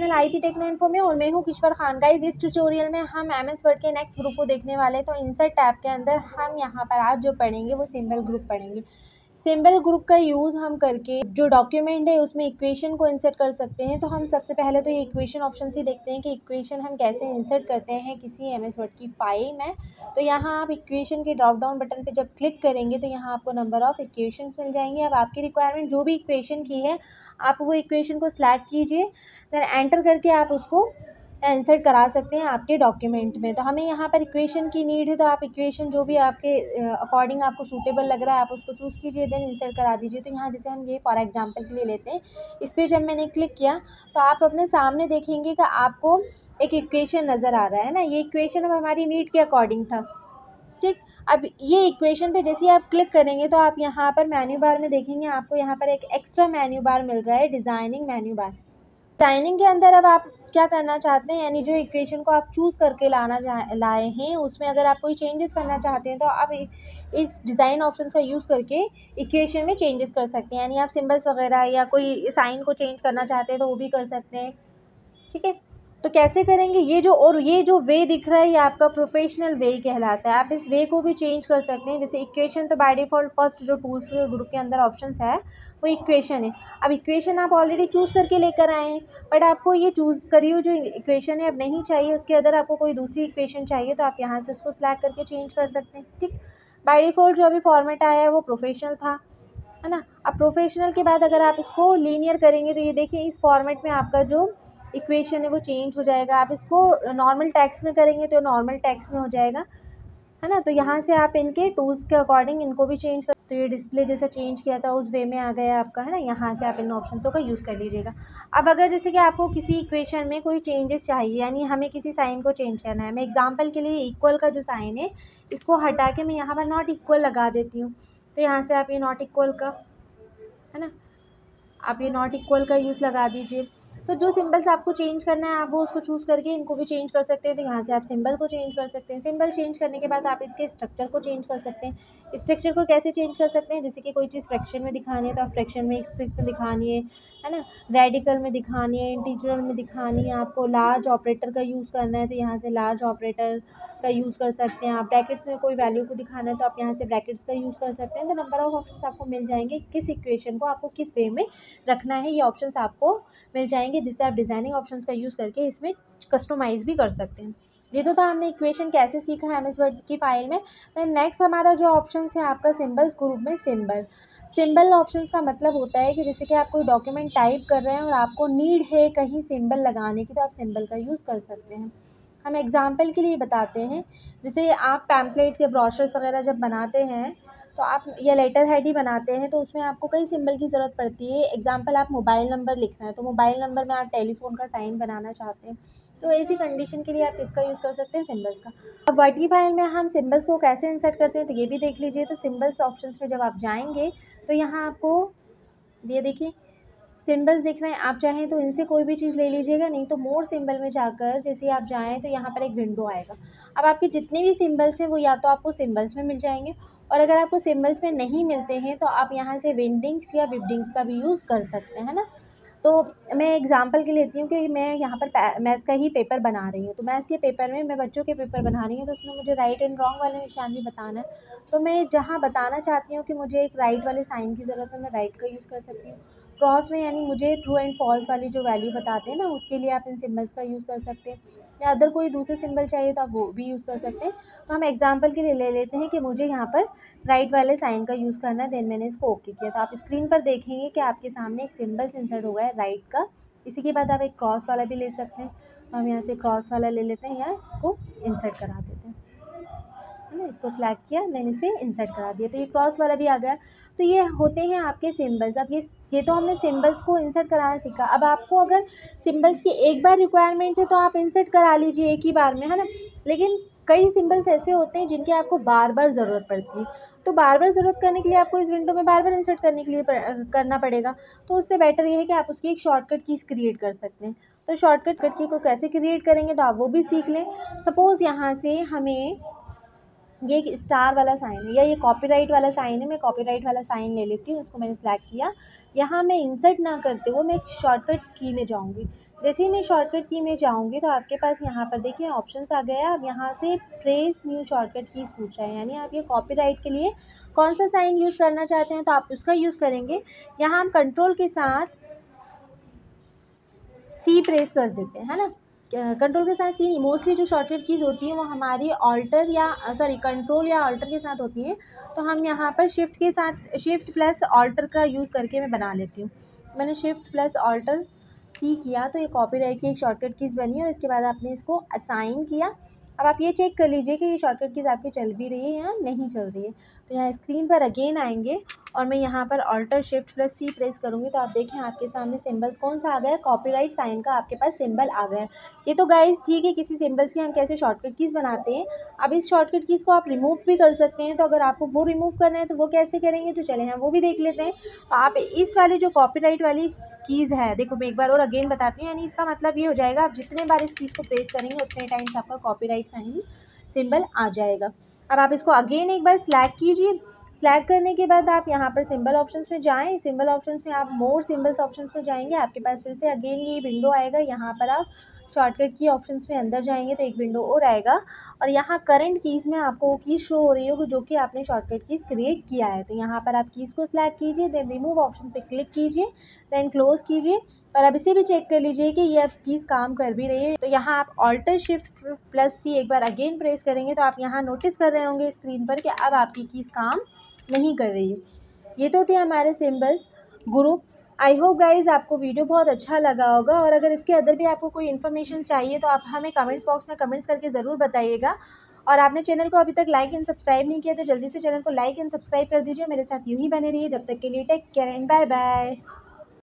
Channel IT techno info में, और मैं हूँ किश्वर खान। गाइस, इस ट्यूटोरियल में हम MS वर्ड के नेक्स्ट ग्रुप को देखने वाले हैं। तो इंसर्ट टैब के अंदर हम यहाँ पर आज जो पढ़ेंगे वो सिंबल ग्रुप पढ़ेंगे। सिंबल ग्रुप का यूज़ हम करके जो डॉक्यूमेंट है उसमें इक्वेशन को इंसर्ट कर सकते हैं। तो हम सबसे पहले तो ये इक्वेशन ऑप्शन ही देखते हैं कि इक्वेशन हम कैसे इंसर्ट करते हैं किसी MS वर्ड की फाइल में। तो यहाँ आप इक्वेशन के ड्रॉप डाउन बटन पे जब क्लिक करेंगे तो यहाँ आपको नंबर ऑफ़ इक्वेशंस मिल जाएंगे। अब आपकी रिक्वायरमेंट जो भी इक्वेशन की है आप वो इक्वेशन को सिलेक्ट कीजिए, देन एंटर करके आप उसको इंसर्ट करा सकते हैं आपके डॉक्यूमेंट में। तो हमें यहाँ पर इक्वेशन की नीड है, तो आप इक्वेशन जो भी आपके अकॉर्डिंग आपको सूटेबल लग रहा है आप उसको चूज़ कीजिए, देन इंसर्ट करा दीजिए। तो यहाँ जैसे हम ये फॉर एग्जांपल के लिए लेते हैं, इस पर जब मैंने क्लिक किया तो आप अपने सामने देखेंगे कि आपको एक इक्वेशन नज़र आ रहा है ना। ये इक्वेशन अब हमारी नीड के अकॉर्डिंग था, ठीक। अब ये इक्वेशन पे जैसे ही आप क्लिक करेंगे तो आप यहाँ पर मेन्यू बार में देखेंगे आपको यहाँ पर एक एक्स्ट्रा मेन्यू बार मिल रहा है, डिज़ाइनिंग मेन्यू बार। डिज़ाइनिंग के अंदर अब आप क्या करना चाहते हैं, यानी जो इक्वेशन को आप चूज़ करके लाए हैं उसमें अगर आप कोई चेंजेस करना चाहते हैं तो आप इस डिज़ाइन ऑप्शन का यूज़ करके इक्वेशन में चेंजेस कर सकते हैं। यानी आप सिंबल्स वगैरह या कोई साइन को चेंज करना चाहते हैं तो वो भी कर सकते हैं, ठीक है। तो कैसे करेंगे, ये जो वे दिख रहा है ये आपका प्रोफेशनल वे कहलाता है। आप इस वे को भी चेंज कर सकते हैं। जैसे इक्वेशन तो बाय डिफ़ॉल्ट फर्स्ट जो टूल्स ग्रुप के अंदर ऑप्शंस है वो इक्वेशन है। अब इक्वेशन आप ऑलरेडी चूज़ करके लेकर आए हैं, बट आपको ये चूज़ करी हुई जो इक्वेशन है अब नहीं चाहिए, उसके अंदर आपको कोई दूसरी इक्वेशन चाहिए तो आप यहाँ से उसको सिलेक्ट करके चेंज कर सकते हैं, ठीक। बाय डिफ़ॉल्ट जो अभी फॉर्मेट आया है वो प्रोफेशनल था, है ना। अब प्रोफेशनल के बाद अगर आप इसको लीनियर करेंगे तो ये देखिए इस फॉर्मेट में आपका जो इक्वेशन है वो चेंज हो जाएगा। आप इसको नॉर्मल टेक्स्ट में करेंगे तो नॉर्मल टेक्स्ट में हो जाएगा, है ना। तो यहाँ से आप इनके टूल्स के अकॉर्डिंग इनको भी चेंज कर, तो ये डिस्प्ले जैसा चेंज किया था उस वे में आ गया आपका, है ना। यहाँ से आप इन ऑप्शंसों का यूज़ कर लीजिएगा। अब अगर जैसे कि आपको किसी इक्वेशन में कोई चेंजेस चाहिए, यानी हमें किसी साइन को चेंज करना है, मैं एग्जाम्पल के लिए इक्वल का जो साइन है इसको हटा के मैं यहाँ पर नॉट इक्वल लगा देती हूँ। तो यहाँ से आप ये नॉट इक्वल का, है ना, आप ये नॉट इक्वल का यूज़ लगा दीजिए। तो जो सिंबल्स आपको चेंज करना है आप वो उसको चूज़ करके इनको भी चेंज कर सकते हैं। तो यहाँ से आप सिंबल को चेंज कर सकते हैं। सिंबल चेंज करने के बाद आप इसके स्ट्रक्चर को चेंज कर सकते हैं। स्ट्रक्चर को कैसे चेंज कर सकते हैं, जैसे कि कोई चीज़ फ्रैक्शन में दिखानी है तो आप फ्रैक्शन में, स्ट्रिक्ट में दिखानी है ना, रेडिकल में दिखानी है, इंटीजर में दिखानी है, आपको लार्ज ऑपरेटर का यूज़ करना है तो यहाँ से लार्ज ऑपरेटर का यूज़ कर सकते हैं। आप ब्रैकेट्स में कोई वैल्यू को दिखाना है तो आप यहाँ से ब्रैकेट्स का यूज़ कर सकते हैं। तो नंबर ऑफ ऑप्शंस आपको मिल जाएंगे, किस इक्वेशन को आपको किस वे में रखना है ये ऑप्शंस आपको मिल जाएंगे, जिससे आप डिज़ाइनिंग ऑप्शंस का यूज़ करके इसमें कस्टमाइज़ भी कर सकते हैं। ये तो था हमने इक्वेशन कैसे सीखा है MS वर्ड की फाइल में। देन नेक्स्ट हमारा जो ऑप्शन है आपका सिंबल्स ग्रुप में सिंबल ऑप्शंस का मतलब होता है कि जैसे कि आप कोई डॉक्यूमेंट टाइप कर रहे हैं और आपको नीड है कहीं सिंबल लगाने की तो आप सिंबल का यूज़ कर सकते हैं। हम एग्जाम्पल के लिए बताते हैं, जैसे आप पैम्पलेट्स या ब्रोशर्स वगैरह जब बनाते हैं तो आप या लेटर हेड ही बनाते हैं तो उसमें आपको कई सिंबल की ज़रूरत पड़ती है। एग्जाम्पल आप मोबाइल नंबर लिखना है तो मोबाइल नंबर में आप टेलीफोन का साइन बनाना चाहते हैं तो ऐसी कंडीशन के लिए आप किसका यूज़ कर सकते हैं, सिंबल्स का। अब वर्ड की फाइल में हम सिंबल्स को कैसे इंसर्ट करते हैं तो ये भी देख लीजिए। तो सिंबल्स ऑप्शंस में जब आप जाएंगे तो यहाँ आपको ये देखिए सिंबल्स दिख रहे हैं, आप चाहें तो इनसे कोई भी चीज़ ले लीजिएगा, नहीं तो मोर सिंबल में जाकर जैसे आप जाएँ तो यहाँ पर एक विंडो आएगा। अब आपके जितने भी सिंबल्स हैं वो या तो आपको सिंबल्स में मिल जाएंगे, और अगर आपको सिंबल्स में नहीं मिलते हैं तो आप यहाँ से विंडिंग्स या विबडिंग्स का भी यूज़ कर सकते हैं, है ना। तो मैं एग्जांपल के लिए लेती हूँ कि मैं यहाँ पर मैथ्स का ही पेपर बना रही हूँ। तो मैथ्स के पेपर में मैं बच्चों के पेपर बना रही हूँ तो उसमें मुझे राइट एंड रॉन्ग वाले निशान भी बताना है। तो मैं जहाँ बताना चाहती हूँ कि मुझे एक राइट वाले साइन की ज़रूरत है, मैं राइट का यूज़ कर सकती हूँ। क्रॉस में यानी मुझे ट्रू एंड फॉल्स वाली जो वैल्यू बताते हैं ना उसके लिए आप इन सिंबल्स का यूज़ कर सकते हैं, या अदर कोई दूसरे सिंबल चाहिए तो आप वो भी यूज़ कर सकते हैं। तो हम एग्जांपल के लिए ले लेते हैं कि मुझे यहाँ पर राइट वाले साइन का यूज़ करना है, देन मैंने इसको ओके किया। तो आप स्क्रीन पर देखेंगे कि आपके सामने एक सिंबल्स इंसर्ट हुआ है राइट का। इसी के बाद आप एक क्रॉस वाला भी ले सकते हैं, तो हम यहाँ से क्रॉस वाला ले लेते हैं या इसको इंसर्ट करा देते हैं, है ना। इसको सिलेक्ट किया, देन इसे इंसर्ट करा दिया तो ये क्रॉस वाला भी आ गया। तो ये होते हैं आपके सिंबल्स। अब ये तो हमने सिंबल्स को इंसर्ट कराना सीखा। अब आपको अगर सिंबल्स की एक बार रिक्वायरमेंट है तो आप इंसर्ट करा लीजिए एक ही बार में, है ना। लेकिन कई सिंबल्स ऐसे होते हैं जिनकी आपको बार बार ज़रूरत पड़ती है, तो बार बार ज़रूरत करने के लिए आपको इस विंडो में बार बार इंसर्ट करने के लिए करना पड़ेगा। तो उससे बेटर ये है कि आप उसकी एक शॉर्टकट कीज़ क्रिएट कर सकते हैं। तो शॉर्टकट की को कैसे क्रिएट करेंगे तो आप वो भी सीख लें। सपोज़ यहाँ से हमें ये एक स्टार वाला साइन है या ये कॉपीराइट वाला साइन है। मैं कॉपीराइट वाला साइन ले लेती हूँ, उसको मैंने सेलेक्ट किया। यहाँ मैं इंसर्ट ना करते हुए मैं एक शॉर्टकट की में जाऊँगी। जैसे ही मैं शॉर्टकट की में जाऊँगी तो आपके पास यहाँ पर देखिए ऑप्शंस आ गया। अब यहाँ से प्रेस न्यू शॉर्टकट कीज़ पूछ रहा है, यानी आप ये कॉपीराइट के लिए कौन सा साइन यूज़ करना चाहते हैं तो आप उसका यूज़ करेंगे। यहाँ हम कंट्रोल के साथ सी प्रेस कर देते हैं, है ना। कंट्रोल के साथ सी नहीं, मोस्टली जो शॉर्टकट कीज़ होती हैं वो हमारी ऑल्टर या सॉरी कंट्रोल या ऑल्टर के साथ होती है। तो हम यहाँ पर शिफ्ट के साथ शिफ्ट प्लस ऑल्टर का यूज़ करके मैं बना लेती हूँ। मैंने शिफ्ट प्लस ऑल्टर सी किया तो ये कॉपीराइट की एक शॉर्टकट कीज़ बनी और इसके बाद आपने इसको असाइन किया। अब आप ये चेक कर लीजिए कि ये शॉर्टकट कीज़ आपकी चल भी रही है या नहीं चल रही है। तो यहाँ स्क्रीन पर अगेन आएंगे और मैं यहाँ पर ऑल्टर शिफ्ट प्लस सी प्रेस करूँगी तो आप देखें आपके सामने सिंबल्स कौन सा आ गया है, कॉपीराइट साइन का आपके पास सिंबल आ गया है। ये तो गाइस ठीक है, किसी सिंबल्स की हम कैसे शॉर्टकट कीज़ बनाते हैं। अब इस शॉर्टकट कीज़ को आप रिमूव भी कर सकते हैं, तो अगर आपको वो रिमूव करना है तो वो कैसे करेंगे तो चलें हम वो भी देख लेते हैं। तो आप इस वाली जो कॉपीराइट वाली कीज़ है, देखो मैं एक बार और अगेन बताती हूँ, यानी इसका मतलब ये हो जाएगा आप जितने बार इस कीज़ को प्रेस करेंगे उतने टाइम्स आपका कॉपीराइट साइन सिंबल आ जाएगा। अब आप इसको अगेन एक बार सिलेक्ट कीजिए। सिलेक्ट करने के बाद आप यहाँ पर सिंबल ऑप्शंस में जाएँ। सिंबल ऑप्शंस में आप मोर सिंबल्स ऑप्शंस में जाएंगे, आपके पास फिर से अगेन ये विंडो आएगा। यहाँ पर आप शॉर्टकट की ऑप्शंस में अंदर जाएंगे तो एक विंडो और आएगा और यहाँ करंट कीज़ में आपको वो कीज़ शो हो रही होगी जो कि आपने शॉर्टकट कीज़ क्रिएट किया है। तो यहाँ पर आप कीज़ को सिलेक्ट कीजिए, देन रिमूव ऑप्शन पे क्लिक कीजिए, देन क्लोज़ कीजिए और अब इसे भी चेक कर लीजिए कि ये अब कीज़ काम कर भी रही है। तो यहाँ आप ऑल्टर शिफ्ट प्लस सी एक बार अगेन प्रेस करेंगे तो आप यहाँ नोटिस कर रहे होंगे स्क्रीन पर कि अब आपकी कीज़ काम नहीं कर रही है। ये तो थे हमारे symbols group. I hope guys आपको वीडियो बहुत अच्छा लगा होगा और अगर इसके अंदर भी आपको कोई इन्फॉर्मेशन चाहिए तो आप हमें कमेंट्स बॉक्स में कमेंट्स करके ज़रूर बताइएगा। और आपने चैनल को अभी तक लाइक एंड सब्सक्राइब नहीं किया तो जल्दी से चैनल को लाइक एंड सब्सक्राइब कर दीजिए। मेरे साथ यूँ ही बने रहिए। जब तक के लिए take care and bye bye.